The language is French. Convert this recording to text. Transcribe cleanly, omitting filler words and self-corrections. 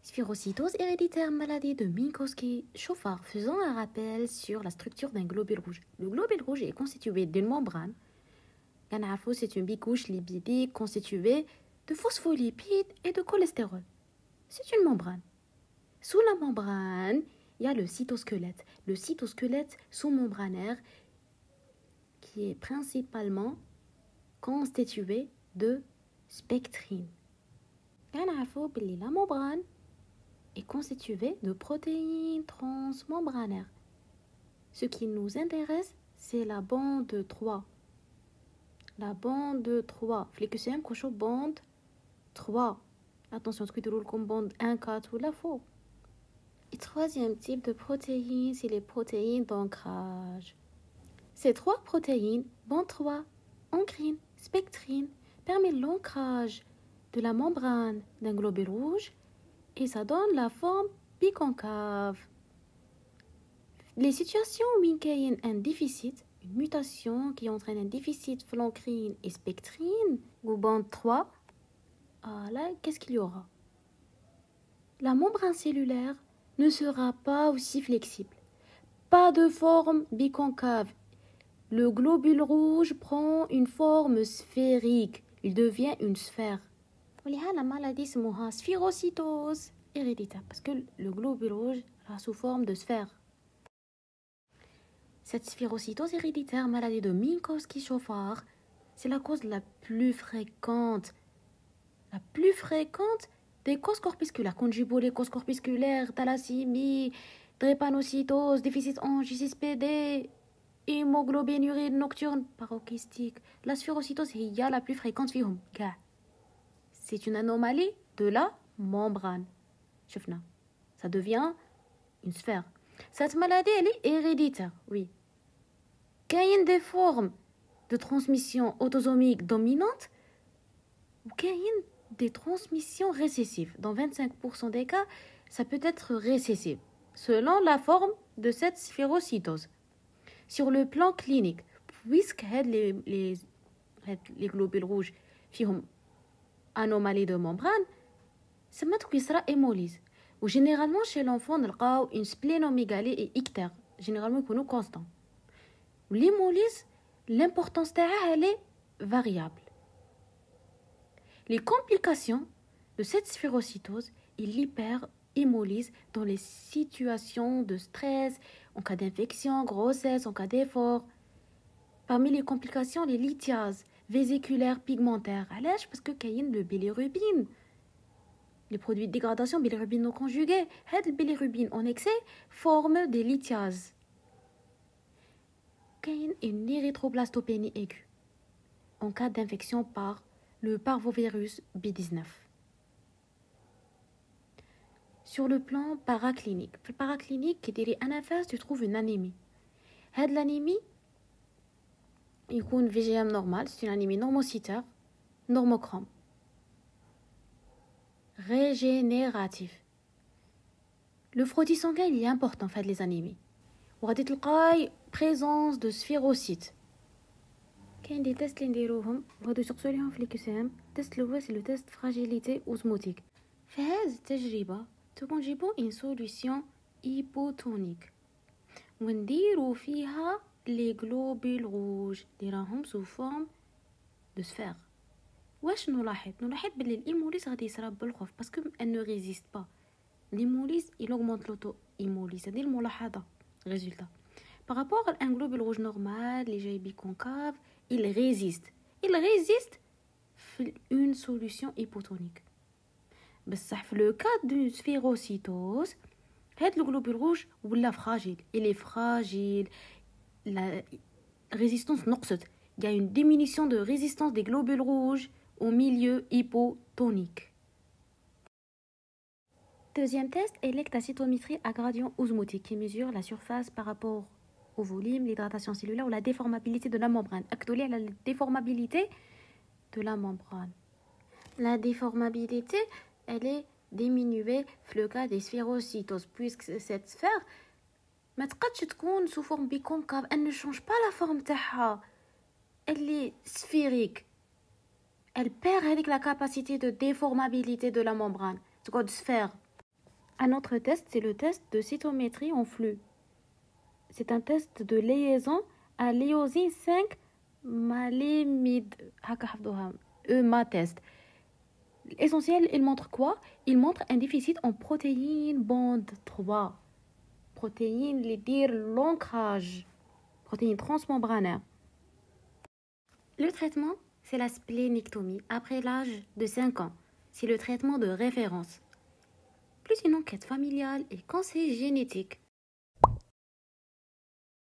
Sphérocytose héréditaire, maladie de Minkowski-Schoffard, faisant un rappel sur la structure d'un globule rouge. Le globule rouge est constitué d'une membrane. C'est une bicouche lipidique constituée de phospholipides et de cholestérol. C'est une membrane. Sous la membrane, il y a le cytosquelette. Le cytosquelette sous-membranaire qui est principalement constitué de spectrine. La membrane est constituée de protéines transmembranaires. Ce qui nous intéresse, c'est la bande 3. La bande 3. Flécussem, cocho, bande 3. Attention, ce que tu roules comme bande 1, 4 ou la faux. Et troisième type de protéines, c'est les protéines d'ancrage. Ces trois protéines, bande 3, ancrine, spectrine, permettent l'ancrage de la membrane d'un globule rouge et ça donne la forme biconcave. Les situations où il y a un déficit, une mutation qui entraîne un déficit flancrine et spectrine, ou bande 3, là, qu'est-ce qu'il y aura? La membrane cellulaire ne sera pas aussi flexible. Pas de forme biconcave. Le globule rouge prend une forme sphérique. Il devient une sphère. La maladie s'appelle sphérocytose héréditaire parce que le globule rouge a sous forme de sphère. Cette sphérocytose héréditaire, maladie de Minkowski-Schoffard, c'est la cause la plus fréquente. La plus fréquente des causes corpusculaires, conjugolécose corpusculaire, thalassémie, drépanocytose, déficit en J6PD, hémoglobinurie nocturne paroxystique. La sphérocytose est la plus fréquente. C'est une anomalie de la membrane. Ça devient une sphère. Cette maladie, elle est héréditaire, oui. Il y a des formes de transmission autosomique dominante ou il y a des transmissions récessives. Dans 25% des cas, ça peut être récessif, selon la forme de cette sphérocytose. Sur le plan clinique, puisque les globules rouges font anomalie de membrane, ça sera hémolyse. Ou généralement, chez l'enfant, on a une splénomégalie et ictère. Généralement, ils sont constants. L'hémolyse, l'importance elle est variable. Les complications de cette sphérocytose est l'hyperhémolyse dans les situations de stress, en cas d'infection, grossesse, en cas d'effort. Parmi les complications, les lithiases vésiculaires pigmentaires. Parce que il y a le bilirubine. Les produits de dégradation bilirubine non conjugués. Le bilirubine en excès forme des lithiases. Il y a une érythroblastopénie aiguë en cas d'infection par le parvovirus B19. Sur le plan paraclinique, le paraclinique, tu trouves une anémie. L'anémie, il y a une VGM normale, c'est une anémie normocytaire, normochrome. Régénératif. Le frottis sanguin, il est important en les anémies. Vous avez la présence de sphérocytes. Il y a des tests qui sont faits. Test le c'est le test fragilité osmotique. Dans cette expérience, nous avons une solution hypotonique. Nous avons les globules rouges sous forme de sphère. واش نلاحظ بلي الهيموليز غادي يصرى بالخوف باسكو elle ne résiste pas. L'hémolyse il augmente l'auto-hémolyse. C'est الملاحظه résultat. Par rapport à un globule rouge normal, les jets biconcaves, il résiste une solution hypotonique. بصح في le cas d'une sphérocytose, le globule rouge ولا fragile, il est fragile. La résistance نقصت. Il y a une diminution de résistance des globules rouges au milieu hypotonique. Deuxième test est l'ectacytométrie à gradient osmotique qui mesure la surface par rapport au volume, l'hydratation cellulaire ou la déformabilité de la membrane. Actuellement, la déformabilité de la membrane. La déformabilité, elle est diminuée dans le cas des sphérocytoses puisque cette sphère ما تقدش تكون sous forme biconcave, elle ne change pas la forme تاعها. Elle est sphérique. Elle perd avec la capacité de déformabilité de la membrane. C'est quoi de sphère? Un autre test, c'est le test de cytométrie en flux. C'est un test de liaison à lysine 5 malémide. EMA test. L'essentiel, il montre quoi? Il montre un déficit en protéine bande 3. Protéine, les dire l'ancrage. Protéine transmembranaire. Le traitement, c'est la splénectomie après l'âge de 5 ans. C'est le traitement de référence. Plus une enquête familiale et conseil génétique.